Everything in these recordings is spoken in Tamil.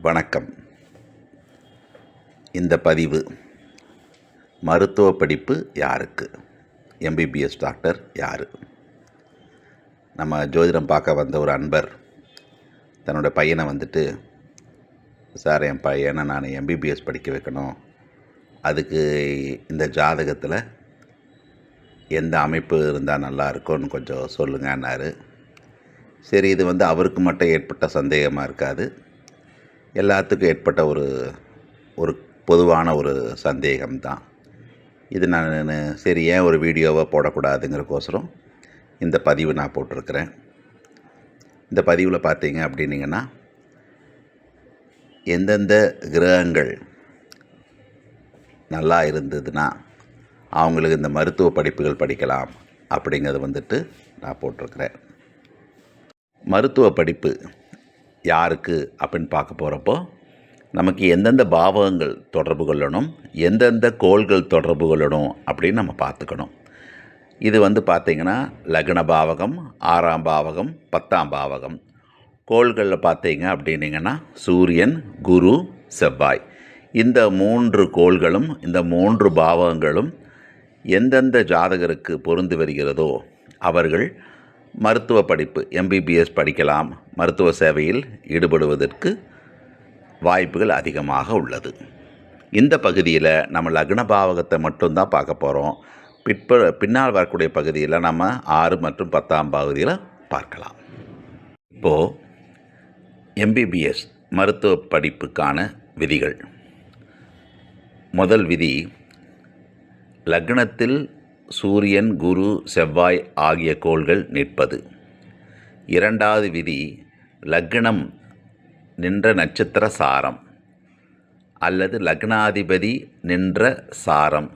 வணக்கம். இந்த பதிவு மருத்துவ படிப்பு யாருக்கு, எம்பிபிஎஸ் டாக்டர் யார்? நம்ம ஜோதிடம் பார்க்க வந்த ஒரு அன்பர் தன்னோட பையனை சார் என் பையனை நான் எம்பிபிஎஸ் படிக்க வைக்கணும், அதுக்கு இந்த ஜாதகத்தில் எந்த அமைப்பு இருந்தால் நல்லா இருக்கும்னு கொஞ்சம் சொல்லுங்கன்னாரு. சரி, இது அவருக்கு மட்டும் ஏற்பட்ட சந்தேகமாக இருக்காது, எல்லாத்துக்கும் ஏற்பட்ட ஒரு பொதுவான ஒரு சந்தேகம்தான் இது. நான் சரி ஏன் ஒரு வீடியோவை போடக்கூடாதுங்கிறக்கோசரம் இந்த பதிவு நான் போட்டிருக்கிறேன். இந்த பதிவில் பார்த்தீங்க அப்படின்னிங்கன்னா, எந்தெந்த கிரகங்கள் நல்லா இருந்ததுன்னா அவங்களுக்கு இந்த மருத்துவ படிப்புகள் படிக்கலாம் அப்படிங்கிறது நான் போட்டிருக்கிறேன். மருத்துவ படிப்பு யாருக்கு அப்படின்னு பார்க்க போகிறப்போ, நமக்கு எந்தெந்த பாவகங்கள் தொடர்பு கொள்ளணும், எந்தெந்த கோள்கள் தொடர்பு கொள்ளணும் அப்படின்னு நம்ம பார்த்துக்கணும். இது பார்த்திங்கன்னா லக்ன பாவகம், 6ஆம் பாவகம், 10ஆம் பாவகம். கோள்களில் பார்த்தீங்க அப்படின்னிங்கன்னா சூரியன், குரு, செவ்வாய், இந்த 3 கோள்களும் இந்த 3 பாவகங்களும் எந்தெந்த ஜாதகருக்கு பொருந்தி வருகிறதோ அவர்கள் மருத்துவ படிப்பு எம்பிபிஎஸ் படிக்கலாம், மருத்துவ சேவையில் ஈடுபடுவதற்கு வாய்ப்புகள் அதிகமாக உள்ளது. இந்த பகுதியில் நம்ம லக்ன பாவகத்தை மட்டும்தான் பார்க்க போகிறோம். பின்னால் வரக்கூடிய பகுதியில் நம்ம 6 மற்றும் 10ஆம் பகுதியில் பார்க்கலாம். இப்போது எம்பிபிஎஸ் மருத்துவ படிப்புக்கான விதிகள். முதல் விதி, லக்னத்தில் சூரியன், குரு, செவ்வாய் ஆகிய கோள்கள் நிற்பது. இரண்டாவது விதி, லக்னம் நின்ற நட்சத்திர சாரம் அல்லது லக்னாதிபதி நின்ற சாரம்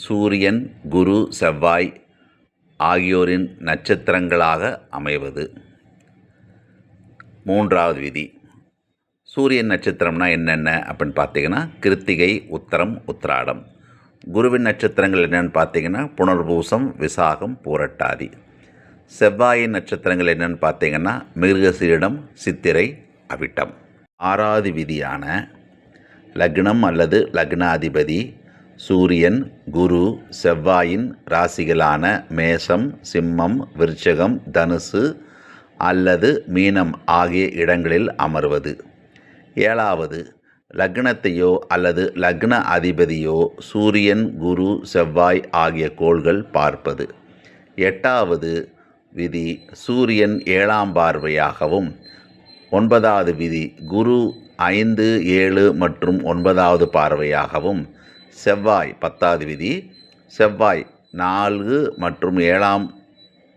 சூரியன், குரு, செவ்வாய் ஆகியோரின் நட்சத்திரங்களாக அமைவது. மூன்றாவது விதி, சூரியன் நட்சத்திரம்னா என்னென்ன அப்படின்னு பார்த்தீங்கன்னா கிருத்திகை, உத்தரம், உத்திராடம். குருவின் நட்சத்திரங்கள் என்னென்னு பார்த்தீங்கன்னா புனர்பூசம், விசாகம், பூரட்டாதி. செவ்வாயின் நட்சத்திரங்கள் என்னென்னு பார்த்தீங்கன்னா மிருகசீரிடம், சித்திரை, அவிட்டம். ஆறாவது விதியான லக்னம் அல்லது லக்னாதிபதி சூரியன், குரு, செவ்வாயின் ராசிகளான மேஷம், சிம்மம், விருச்சிகம், தனுசு அல்லது மீனம் ஆகிய இடங்களில் அமர்வது. ஏழாவது, லக்னத்தையோ அல்லது லக்ன அதிபதியோ சூரியன், குரு, செவ்வாய் ஆகிய கோள்கள் பார்ப்பது. எட்டாவது விதி, சூரியன் 7ஆம் பார்வையாகவும். 9வது விதி, குரு 5, 7 மற்றும் 9வது பார்வையாகவும். செவ்வாய் 10வது விதி, செவ்வாய் 4 மற்றும் 7ஆம்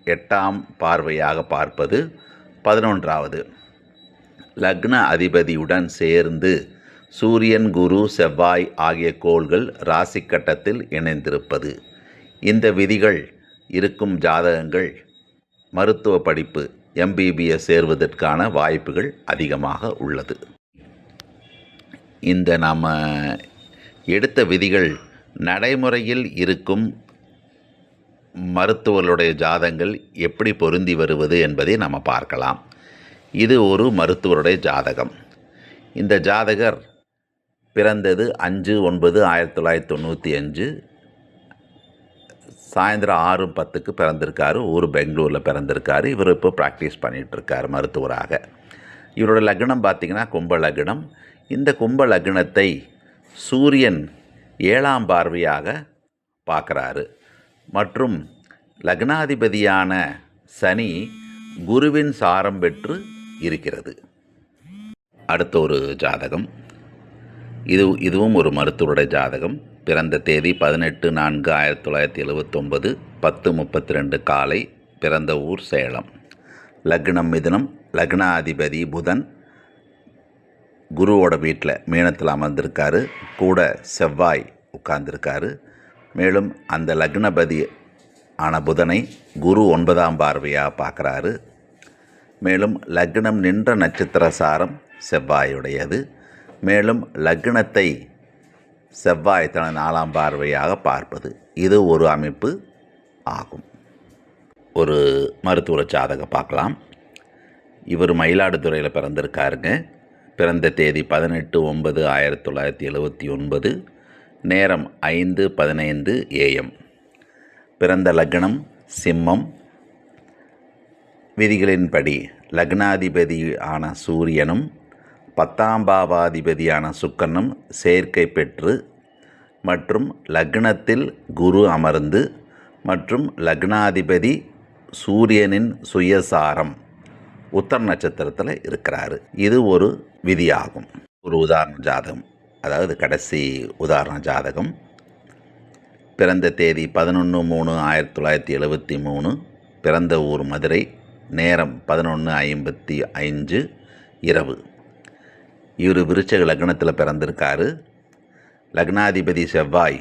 8ஆம் பார்வையாக பார்ப்பது. 11வது, லக்ன அதிபதியுடன் சேர்ந்து சூரியன், குரு, செவ்வாய் ஆகிய கோள்கள் ராசி கட்டத்தில் இணைந்திருப்பது. இந்த விதிகள் இருக்கும் ஜாதகங்கள் மருத்துவ படிப்பு எம்பிபிஎஸ் சேர்வதற்கான வாய்ப்புகள் அதிகமாக உள்ளது. இந்த நாம் எடுத்த விதிகள் நடைமுறையில் இருக்கும் மருத்துவர்களுடைய ஜாதகங்கள் எப்படி பொருந்தி வருவது என்பதை நம்ம பார்க்கலாம். இது ஒரு மருத்துவருடைய ஜாதகம். இந்த ஜாதகர் பிறந்தது 5/9/1995, சாயந்தரம் 6:10 பிறந்திருக்காரு. ஊர் பெங்களூரில் பிறந்திருக்காரு. இவர் இப்போ ப்ராக்டிஸ் பண்ணிகிட்ருக்கார் மருத்துவராக. இவரோட லக்னம் பார்த்திங்கன்னா கும்ப லக்னம். இந்த கும்ப லக்னத்தை சூரியன் 7ஆம் பார்வையாக பார்க்குறாரு மற்றும் லக்னாதிபதியான சனி குருவின் சாரம் பெற்று இருக்கிறது. அடுத்த ஒரு ஜாதகம். இதுவும் ஒரு மருத்துவருடைய ஜாதகம். பிறந்த தேதி 18/4/1979, 10:32 காலை. பிறந்த ஊர் சேலம். லக்னம் மிதுனம். லக்னாதிபதி புதன் குருவோட வீட்டில் மீனத்தில் அமர்ந்திருக்காரு. கூட செவ்வாய் உட்கார்ந்துருக்காரு. மேலும் அந்த லக்னபதி ஆன புதனை குரு 9ஆம் பார்வையாக பார்க்குறாரு. மேலும் லக்னம் நின்ற நட்சத்திர சாரம் செவ்வாயுடையது. மேலும் லக்னத்தை செவ்வாய் தனது 4ஆம் பார்வையாக பார்ப்பது. இது ஒரு அமைப்பு ஆகும். ஒரு மருத்துவ ஜாதகம் பார்க்கலாம். இவர் மயிலாடுதுறையில் பிறந்திருக்காருங்க. பிறந்த தேதி 18/9/1979, நேரம் 5:15 AM. பிறந்த லக்னம் சிம்மம். விதிகளின்படி லக்னாதிபதியான சூரியனும் 10ஆம் பாவாதிபதியான சுக்கிரனும் சேர்க்கை பெற்று மற்றும் லக்னத்தில் குரு அமர்ந்து மற்றும் லக்னாதிபதி சூரியனின் சுயசாரம் உத்தர நட்சத்திரத்தில் இருக்கிறாரு. இது ஒரு விதியாகும். ஒரு உதாரண ஜாதகம், அதாவது கடைசி உதாரண ஜாதகம். பிறந்த தேதி 11/3/1973, பிறந்த ஊர் மதுரை, நேரம் 11:55 இரவு. இவர் விருச்சக லக்னத்தில் பிறந்திருக்காரு. லக்னாதிபதி செவ்வாய்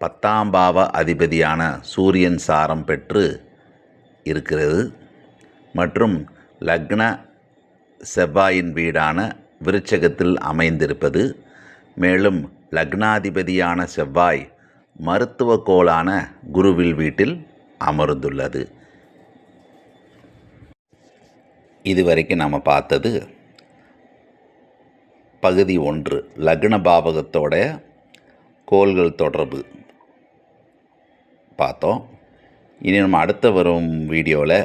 10ஆம் பாவ அதிபதியான சூரியன் சாரம் பெற்று இருக்கிறது மற்றும் லக்ன செவ்வாயின் வீடான விருச்சகத்தில் அமைந்திருப்பது. மேலும் லக்னாதிபதியான செவ்வாய் மருத்துவ கோளான குருவில் வீட்டில் அமர்ந்துள்ளது. இதுவரைக்கும் நாம் பார்த்தது பகுதி 1, லக்ன பாவகத்தோட கோள்கள் தொடர்பு பார்த்தோம். இனி நம்ம அடுத்த வரும் வீடியோவில்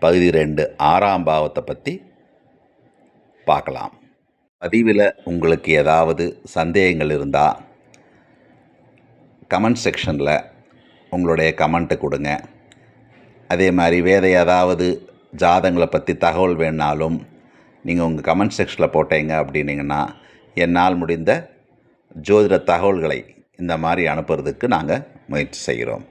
பகுதி 2, 6ஆம் பாவத்தை பற்றி பார்க்கலாம். பதிவில் உங்களுக்கு ஏதாவது சந்தேகங்கள் இருந்தால் கமெண்ட் செக்ஷனில் உங்களுடைய கமெண்ட்டை கொடுங்க. அதே மாதிரி வேறு ஏதாவது ஜாதகங்களை பற்றி தகவல் வேணாலும் நீங்கள் உங்கள் கமெண்ட் செக்ஷனில் போட்டீங்க அப்படின்னீங்கன்னா என்னால் முடிந்த ஜோதிட தகவல்களை இந்த மாதிரி அனுப்புறதுக்கு நாங்கள் முயற்சி செய்கிறோம்.